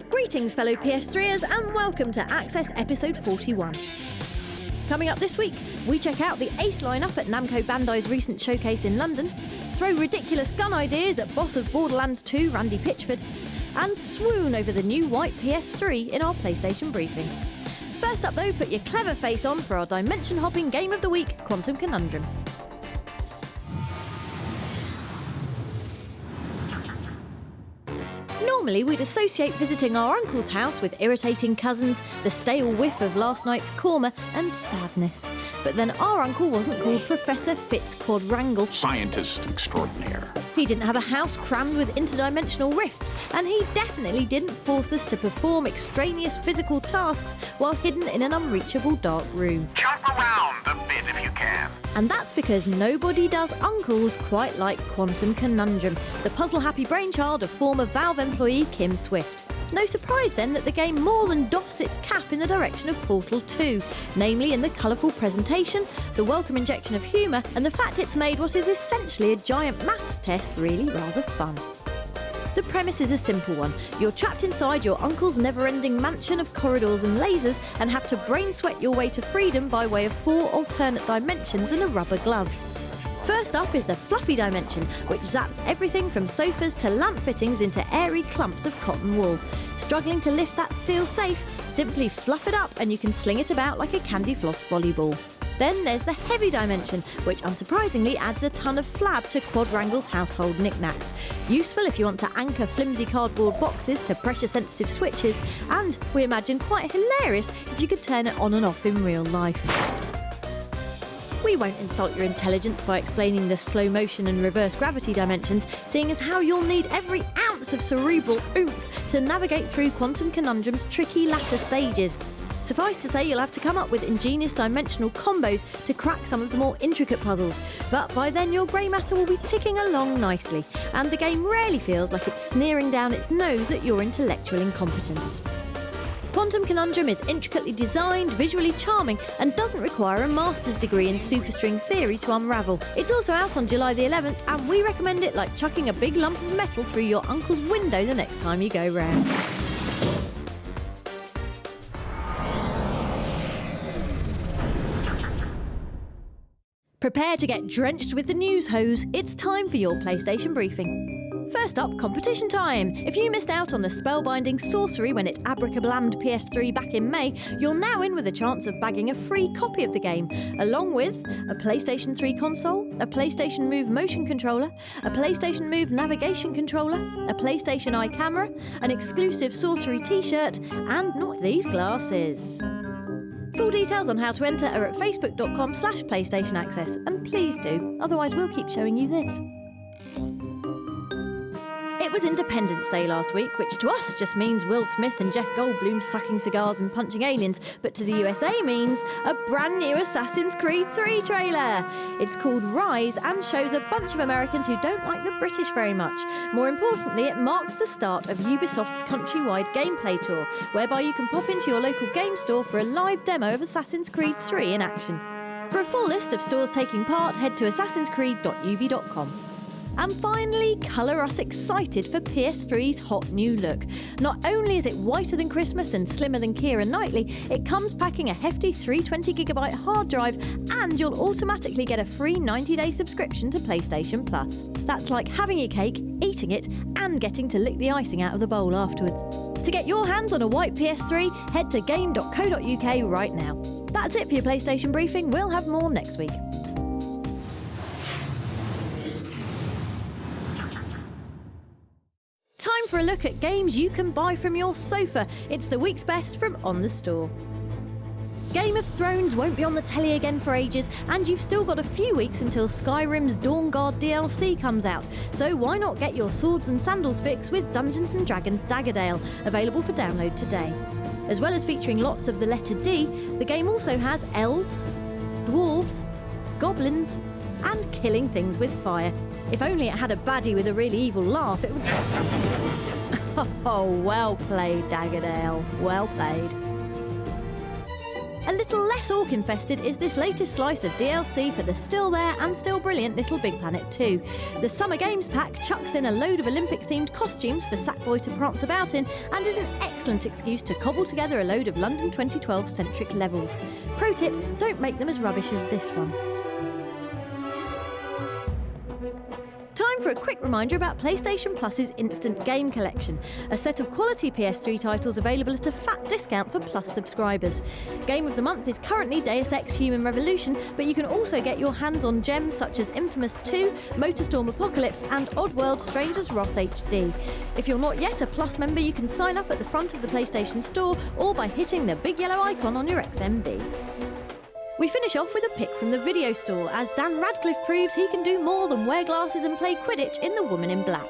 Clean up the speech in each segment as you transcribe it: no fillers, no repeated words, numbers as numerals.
Greetings, fellow PS3ers, and welcome to Access Episode 41. Coming up this week, we check out the ace lineup at Namco Bandai's recent showcase in London, throw ridiculous gun ideas at boss of Borderlands 2, Randy Pitchford, and swoon over the new white PS3 in our PlayStation briefing. First up though, put your clever face on for our dimension-hopping game of the week, Quantum Conundrum. Normally we'd associate visiting our uncle's house with irritating cousins, the stale whiff of last night's korma, and sadness. But then our uncle wasn't called Professor Fitz Quadrangle. Scientist extraordinaire. He didn't have a house crammed with interdimensional rifts, and he definitely didn't force us to perform extraneous physical tasks while hidden in an unreachable dark room. Jump around a bit if you can. And that's because nobody does uncles quite like Quantum Conundrum, the puzzle-happy brainchild of former Valve employee Kim Swift. No surprise then that the game more than doffs its cap in the direction of Portal 2, namely in the colourful presentation, the welcome injection of humour, and the fact it's made what is essentially a giant maths test really rather fun. The premise is a simple one. You're trapped inside your uncle's never-ending mansion of corridors and lasers and have to brain sweat your way to freedom by way of 4 alternate dimensions and a rubber glove. First up is the fluffy dimension, which zaps everything from sofas to lamp fittings into airy clumps of cotton wool. Struggling to lift that steel safe? Simply fluff it up and you can sling it about like a candy floss volleyball. Then there's the heavy dimension, which unsurprisingly adds a ton of flab to Quadrangle's household knickknacks. Useful if you want to anchor flimsy cardboard boxes to pressure-sensitive switches, and, we imagine, quite hilarious if you could turn it on and off in real life. We won't insult your intelligence by explaining the slow motion and reverse gravity dimensions, seeing as how you'll need every ounce of cerebral oomph to navigate through Quantum Conundrum's tricky latter stages. Suffice to say, you'll have to come up with ingenious dimensional combos to crack some of the more intricate puzzles, but by then your grey matter will be ticking along nicely, and the game rarely feels like it's sneering down its nose at your intellectual incompetence. Quantum Conundrum is intricately designed, visually charming, and doesn't require a master's degree in superstring theory to unravel. It's also out on July the 11th, and we recommend it like chucking a big lump of metal through your uncle's window the next time you go round. Prepare to get drenched with the news hose. It's time for your PlayStation briefing. First up, competition time. If you missed out on the spellbinding sorcery when it abracablammed PS3 back in May, you're now in with a chance of bagging a free copy of the game, along with a PlayStation 3 console, a PlayStation Move motion controller, a PlayStation Move navigation controller, a PlayStation Eye camera, an exclusive sorcery t-shirt, and not these glasses. Full details on how to enter are at facebook.com/PlayStation Access, and please do, otherwise we'll keep showing you this. It was Independence Day last week, which to us just means Will Smith and Jeff Goldblum sucking cigars and punching aliens, but to the USA means a brand new Assassin's Creed 3 trailer. It's called Rise and shows a bunch of Americans who don't like the British very much. More importantly, it marks the start of Ubisoft's countrywide gameplay tour, whereby you can pop into your local game store for a live demo of Assassin's Creed 3 in action. For a full list of stores taking part, head to assassinscreed.ubi.com. And finally, colour us excited for PS3's hot new look. Not only is it whiter than Christmas and slimmer than Keira Knightley, it comes packing a hefty 320GB hard drive, and you'll automatically get a free 90-day subscription to PlayStation Plus. That's like having your cake, eating it, and getting to lick the icing out of the bowl afterwards. To get your hands on a white PS3, head to game.co.uk right now. That's it for your PlayStation briefing. We'll have more next week. Time for a look at games you can buy from your sofa. It's the week's best from On The Store. Game of Thrones won't be on the telly again for ages, and you've still got a few weeks until Skyrim's Dawnguard DLC comes out, so why not get your swords and sandals fix with Dungeons & Dragons Daggerdale, available for download today. As well as featuring lots of the letter D, the game also has elves, dwarves, goblins, and killing things with fire. If only it had a baddie with a really evil laugh, it would... Oh, well played, Daggerdale. Well played. A little less orc-infested is this latest slice of DLC for the still there and still brilliant Little Big Planet 2. The Summer Games Pack chucks in a load of Olympic-themed costumes for Sackboy to prance about in and is an excellent excuse to cobble together a load of London 2012-centric levels. Pro tip, don't make them as rubbish as this one. Time for a quick reminder about PlayStation Plus's Instant Game Collection, a set of quality PS3 titles available at a fat discount for Plus subscribers. Game of the month is currently Deus Ex Human Revolution, but you can also get your hands on gems such as Infamous 2, Motorstorm Apocalypse and Oddworld Stranger's Wrath HD. If you're not yet a Plus member, you can sign up at the front of the PlayStation Store or by hitting the big yellow icon on your XMB. We finish off with a pick from the video store as Dan Radcliffe proves he can do more than wear glasses and play Quidditch in The Woman in Black.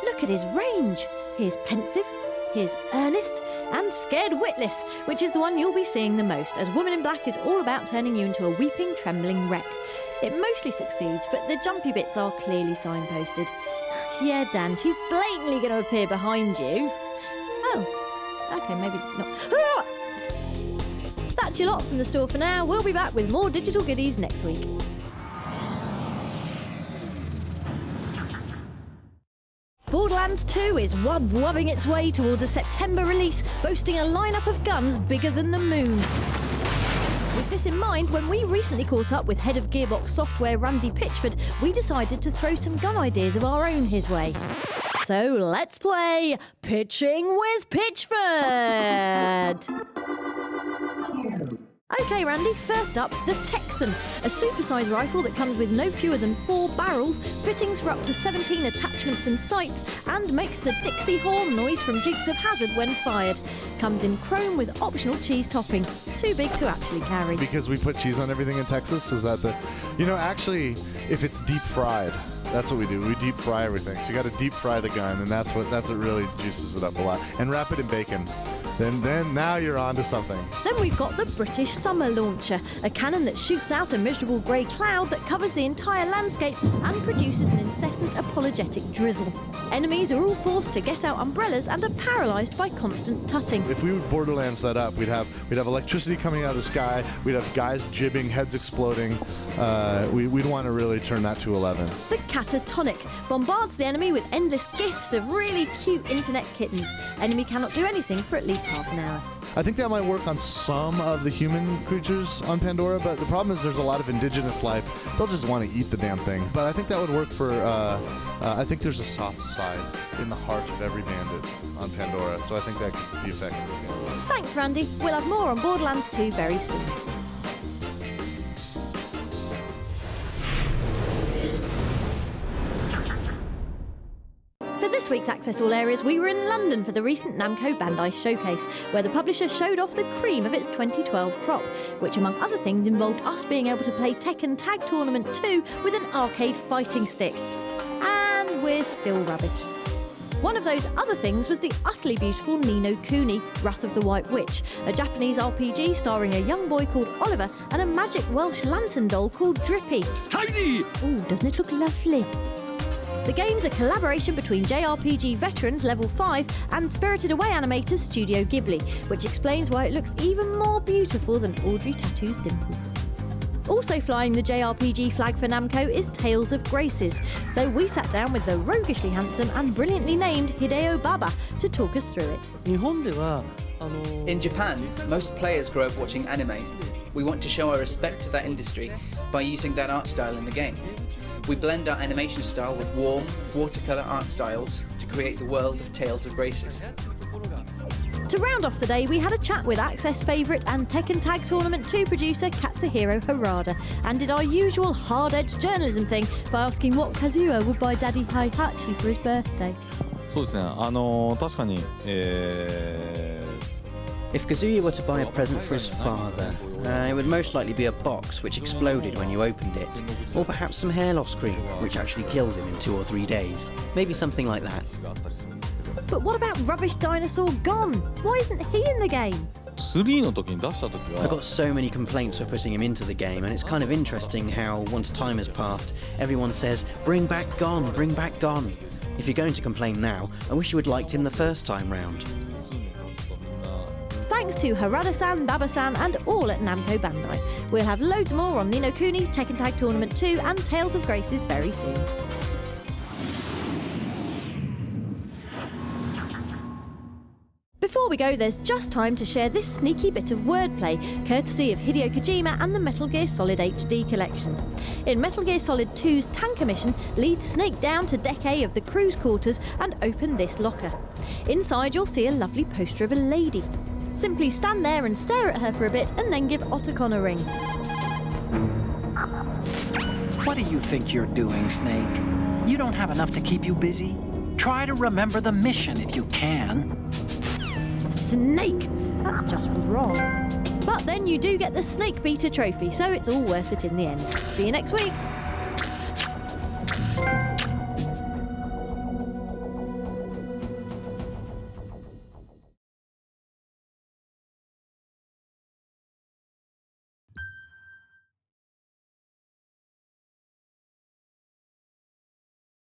Look at his range. Here's pensive, here's earnest, and scared witless, which is the one you'll be seeing the most, as Woman in Black is all about turning you into a weeping, trembling wreck. It mostly succeeds, but the jumpy bits are clearly signposted. Yeah, Dan, she's blatantly going to appear behind you. Oh, okay, maybe not. Ah! That's your lot from the store for now. We'll be back with more digital goodies next week. Borderlands 2 is wubbing its way towards a September release, boasting a lineup of guns bigger than the moon. With this in mind, when we recently caught up with head of Gearbox Software Randy Pitchford, we decided to throw some gun ideas of our own his way. So let's play Pitching with Pitchford! OK, Randy, first up, the Texan, a supersized rifle that comes with no fewer than 4 barrels, fittings for up to 17 attachments and sights, and makes the Dixie horn noise from Dukes of Hazzard when fired. Comes in chrome with optional cheese topping. Too big to actually carry. Because we put cheese on everything in Texas? Is that the... You know, actually, if it's deep fried, that's what we do. We deep fry everything. So you got to deep fry the gun, and that's what really juices it up a lot. And wrap it in bacon. Then now you're on to something. Then we've got the British Summer Launcher, a cannon that shoots out a miserable grey cloud that covers the entire landscape and produces an incessant apologetic drizzle. Enemies are all forced to get out umbrellas and are paralysed by constant tutting. If we would Borderlands that up, we'd have electricity coming out of the sky, we'd have guys jibbing, heads exploding. We'd want to really turn that to 11. The Catatonic bombards the enemy with endless gifs of really cute internet kittens. Enemy cannot do anything for at least half an hour. I think that might work on some of the human creatures on Pandora, but the problem is there's a lot of indigenous life. They'll just want to eat the damn things. But I think that would work for, I think there's a soft side in the heart of every bandit on Pandora, so I think that could be effective. Thanks, Randy. We'll have more on Borderlands 2 very soon. For this week's Access All Areas, we were in London for the recent Namco Bandai Showcase, where the publisher showed off the cream of its 2012 crop, which among other things involved us being able to play Tekken Tag Tournament 2 with an arcade fighting stick. And we're still rubbish. One of those other things was the utterly beautiful Ni no Kuni, Wrath of the White Witch, a Japanese RPG starring a young boy called Oliver and a magic Welsh lantern doll called Drippy. Tiny! Ooh, doesn't it look lovely? The game's a collaboration between JRPG veterans Level 5 and Spirited Away animators Studio Ghibli, which explains why it looks even more beautiful than Audrey Tattoo's dimples. Also flying the JRPG flag for Namco is Tales of Graces, so we sat down with the roguishly handsome and brilliantly named Hideo Baba to talk us through it. In Japan, most players grow up watching anime. We want to show our respect to that industry by using that art style in the game. We blend our animation style with warm, watercolour art styles to create the world of Tales of Graces. To round off the day, we had a chat with Access favourite and Tekken Tag Tournament 2 producer Katsuhiro Harada and did our usual hard-edged journalism thing by asking what Kazuya would buy Daddy Heihachi for his birthday. そうですね。確かに、If Kazuya were to buy a present for his father, it would most likely be a box which exploded when you opened it, or perhaps some hair loss cream, which actually kills him in 2 or 3 days. Maybe something like that. But what about Rubbish Dinosaur Gone? Why isn't he in the game? 3の時に出した時 I は got so many complaints for putting him into the game, and it's kind of interesting how, once time has passed, everyone says, bring back Gone, bring back Gone. If you're going to complain now, I wish you had liked him the first time round. Thanks to Harada-san, Baba-san and all at Namco Bandai. We'll have loads more on Ni no Kuni, Tekken Tag Tournament 2 and Tales of Graces very soon. Before we go, there's just time to share this sneaky bit of wordplay, courtesy of Hideo Kojima and the Metal Gear Solid HD collection. In Metal Gear Solid 2's Tanker Mission, lead Snake down to Deck A of the crew's quarters and open this locker. Inside you'll see a lovely poster of a lady. Simply stand there and stare at her for a bit and then give Otacon a ring. What do you think you're doing, Snake? You don't have enough to keep you busy? Try to remember the mission if you can. Snake! That's just wrong. But then you do get the Snake Beater trophy, so it's all worth it in the end. See you next week!